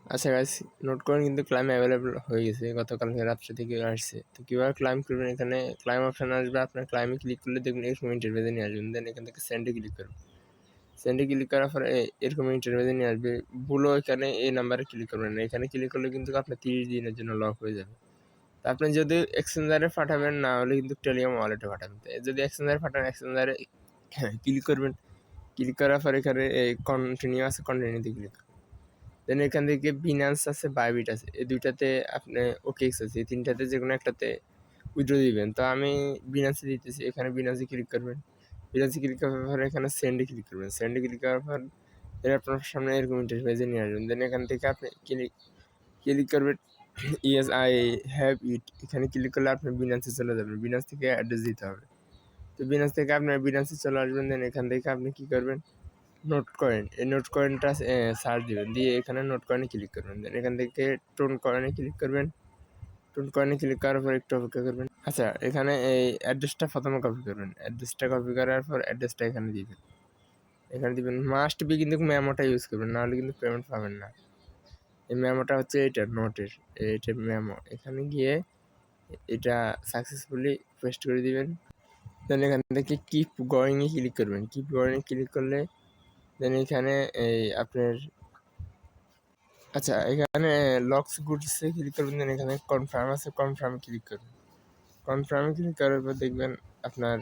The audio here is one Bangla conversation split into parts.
আচ্ছা গাইস, নোট করেন কিন্তু ক্লাইম অ্যাভেলেবল হয়ে গেছে, গতকালকে রাত্রে থেকে আসছে। তো কীভাবে ক্লাইম করবেন, এখানে ক্লাইম অপশান আসবে, আপনার ক্লাইমে ক্লিক করলে দেখবেন এরকম ইন্টারভেজে নিয়ে আসবেন। দেন এখান থেকে সেন্ডে ক্লিক করবেন। সেন্ডে ক্লিক করার পরে এরকম ইন্টারভেজে নিয়ে আসবে। ভুলও এখানে এই নাম্বারে ক্লিক করবেন না, এখানে ক্লিক করলে কিন্তু আপনার 30 দিনের জন্য লক হয়ে যাবে। তো আপনি যদি এক্সচেঞ্জারে পাঠাবেন, না হলে কিন্তু টেলিগ্রাম ওয়ালেটে পাঠাবেন। তো যদি এক্সচেঞ্জারে পাঠান, এক্সচেঞ্জারে ক্লিক করবেন। ক্লিক করার পর এখানে এই কন্টিনিউ আছে, কন্টিনিউতে ক্লিক করবেন। দেন এখান থেকে বিনান্স আছে, বাইবিট আছে, এই দুইটাতে আপনি ওকেএক্স আছে, এই তিনটাতে যে কোনো একটাতে উইথড্র দিবেন। তো আমি বিনান্সে দিতেছি, এখানে বিনান্সে ক্লিক করবেন। বিনান্সে ক্লিক করার পর এখানে সেন্ডে ক্লিক করবেন। সেন্ডে ক্লিক করার পর এর আপনার সামনে এরকম ইন্টারফেসে নিয়ে আসবেন। দেন এখান থেকে আপনি ক্লিক করবেন ইয়েস আই হ্যাভ ইট, এখানে ক্লিক করলে আপনি বিনান্সে চলে যাবেন। বিনান্স থেকে অ্যাড্রেস দিতে হবে। তো বিনান্স থেকে আপনার বিনান্সে চলে আসবেন। দেন এখান থেকে আপনি কী করবেন, নোট কয়েন, এই নোট কয়েনটা সার্চ দিবেন, দিয়ে এখানে নোট কয়েনে ক্লিক করবেন। দেন এখান থেকে টোন কয়েনে ক্লিক করবেন। টোন কয়েনে ক্লিক করার পর একটু অপেক্ষা করবেন। আচ্ছা, এখানে এই অ্যাড্রেসটা প্রথমে কপি করবেন। অ্যাড্রেসটা কপি করার পর অ্যাড্রেসটা এখানে দিবেন। এখানে দিবেন মাস্ট বি কিন্তু মেমোটা ইউজ করবেন, নাহলে কিন্তু পেমেন্ট পাবেন না। এই মেমোটা হচ্ছে এইটা, নোটের এইটা মেমো। এখানে গিয়ে এটা সাকসেসফুলি পেস্ট করে দিবেন। দেন এখান থেকে কিপ গোয়িংয়ে ক্লিক করবেন। কিপ গোয়িংয়ে ক্লিক করলে দেন এখানে এই আপনার আচ্ছা, এখানে লক্স গুডসে ক্লিক করবেন। দেন এখানে কনফার্ম আছে, কনফার্মে ক্লিক করবেন। কনফার্মে ক্লিক করার পর দেখবেন আপনার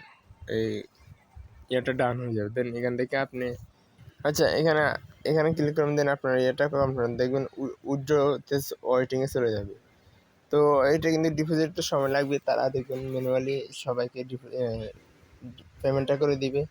এই ইয়েটা ডান হয়ে যাবে। দেন এখান থেকে আপনি আচ্ছা এখানে এখানে ক্লিক করবেন। দেন আপনার ইয়েটা কনফার্ম, দেখবেন উইথড্রতে ওয়েটিংয়ে চলে যাবে। তো এটা কিন্তু ডিপোজিটটা সময় লাগবে, তারা দেখবেন ম্যানুয়ালি সবাইকে পেমেন্টটা করে দিবে।